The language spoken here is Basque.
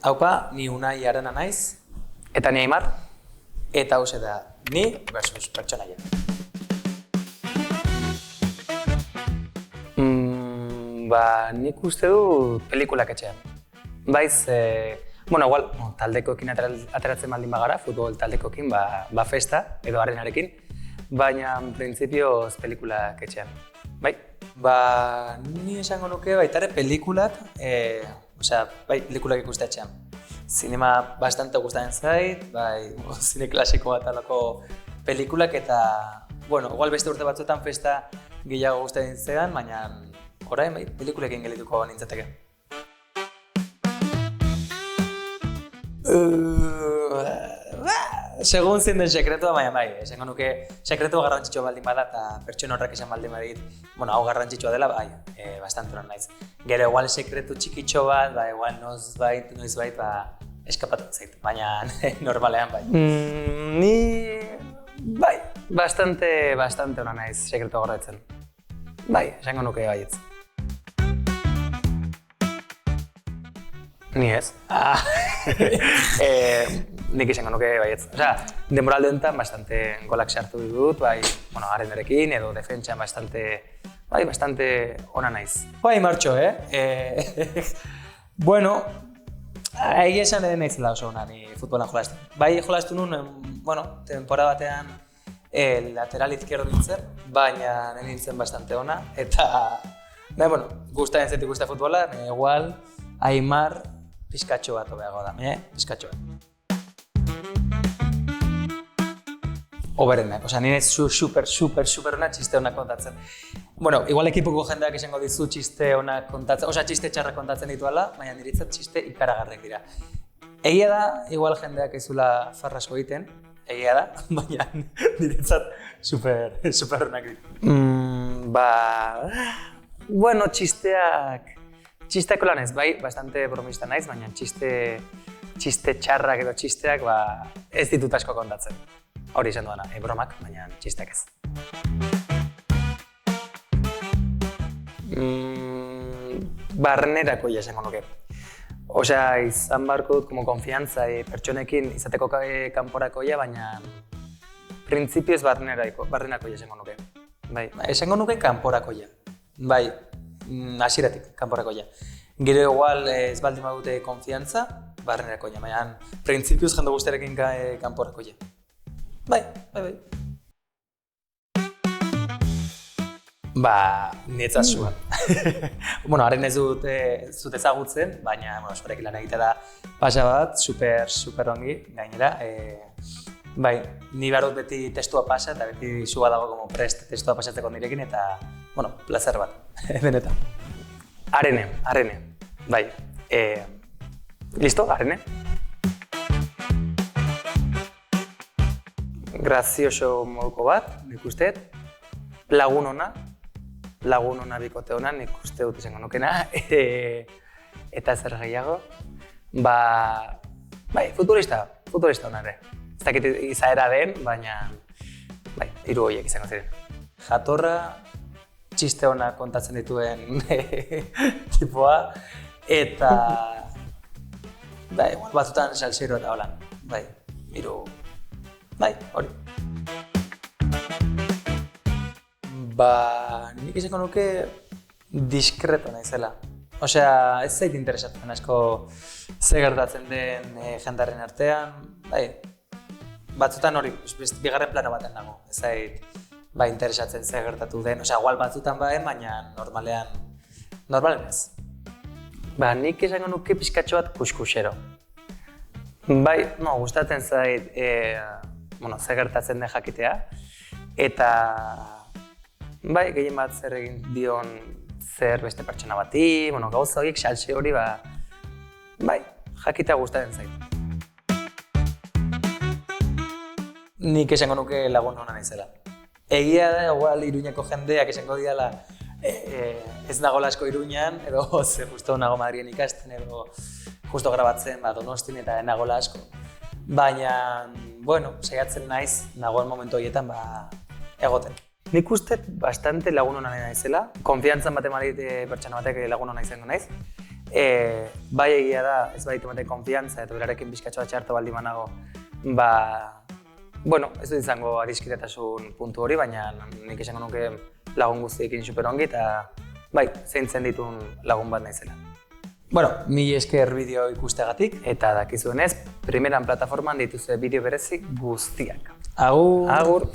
Haupa, ni Unai Arana naiz. Eta ni Aimar. Eta hause da, ni versus pertsonaia. Nik uste du pelikulak etxean. Baiz, igual, taldekoekin ateratzen baldin bagara, futbol taldekoekin, festa, edo arenarekin, baina, printzipioz, pelikulak etxean. Bai? Ni esango nuke baitare pelikulak, pelikulak ikuste etxean. Zinema bastante gustatzen zait, zine klasiko bat alako pelikulak eta, igual beste urte batzuetan festa gehiago gustatzen zean, baina orain pelikulekin gelituko nintzateke. Segun zein den sekretua, baina esango nuke sekretua garrantzitsua baldin bada eta pertsona horrek esan baldin badit, hau garrantzitsua dela, bastante onan naiz. Gero igual sekretu txikitxo bat, igual noizbait, eskapatu zait, baina normalean bai. Ni, bastante onan naiz sekretua gordetzen. Esango nuke baietz. Ni ez. Nik izango nuke baietz. Denboralde honetan bastante golak sartu dut, arenarekin edo defentsan bastante ona naiz. Martxo, egia esan edo naizela oso ona ni futbolan jolastu. Jolastu nun, temporada batean lateral izquierdo nintzen, baina nintzen bastante ona, eta gustatzen zait ikuste futbola, igual, Aimar, pizkatxo bat hobeago da, pizkatxo bat. Oberenak, nire super ona txiste honak kontatzen. Igual ekipoko jendeak esango dizu txiste honak kontatzen, txiste txarrak kontatzen dituala, baina niretzat txiste ikaragarrek dira. Egia da, igual jendeak ez zula farrasko egiten, egia da, baina niretzat super honak ditu. Txisteak lan ez, bastante bromista naiz, baina txiste txarrak edo txisteak ez ditut asko kontatzen. Hori izan duana, bromak, baina txisteak ez. Barnerakoia esango nuke. Izan barko dut konfiantza pertsonekin izateko kanporakoia, baina printzipioz barnerakoia esango nuke. Esango nuke kanporakoia. Hasieratik kanporakoia. Gero igual ez baldin badute konfiantza, barnerakoia, baina printzipioz jende guztiarekin kanporakoia. Bai. Niretzat zuan. Haren ez dut ezagutzen, baina sorekin lan egitea da pasa bat, super ongi, gainera. Ni behar dut beti testua pasa, eta beti zua dago prest testua pasatzeko nirekin, eta, placer bat, benetan. Arene. Listo, Arene? Grazioso moduko bat, nik usteet. Lagun ona bikote ona, nik uste dut izango nukena. Eta zer gehiago. Futbolista ona ere. Ez dakit izaera den, baina hiru horiek izango ziren. Jatorra, txiste ona kontatzen dituen tipoa, eta igual batzutan salsero eta holan. Hori. Nik izango nuke diskreto naizela. Ez zait interesatzen asko ze gertatzen den jendarren artean. Batzutan hori, bigarren plano baten dago. Ez zait interesatzen ze gertatu den. Igual batzutan baina normalean ez. Nik izango nuke pizkatxo bat kuskusero. Gustatzen zait ze gertatzen den jakitea, eta gehien bat zer egin dion zer beste pertsona bati, gauza horiek salse hori, jakitea gustatzen zait. Nik esango nuke lagun hona naizela. Egia da, igual Iruñako jendeak esango diala ez nagola asko Iruñan, edo justo nago Madrien ikasten, edo justo grabatzen Donostin eta nagola asko. Baina, saiatzen naiz, nagoen momentu horietan egoten. Nik uste bastante lagun hona naizela. Konfiantzan bat emadit pertsona batek lagun hona izango naiz. Bai egia da, ez baditu ematen konfiantza eta berarekin bizkatxoa txarto baldin banago, bueno, ez dut izango adiskidetasun puntu hori, baina nik esango nuke lagun guztiekin super ongi eta bai, zeintzen ditun lagun bat naizela. Bueno, mila esker bideo ikusteagatik. Eta dakizuenez, primeran plataforman dituzue bideo berezi guztiak. Agur! Agur!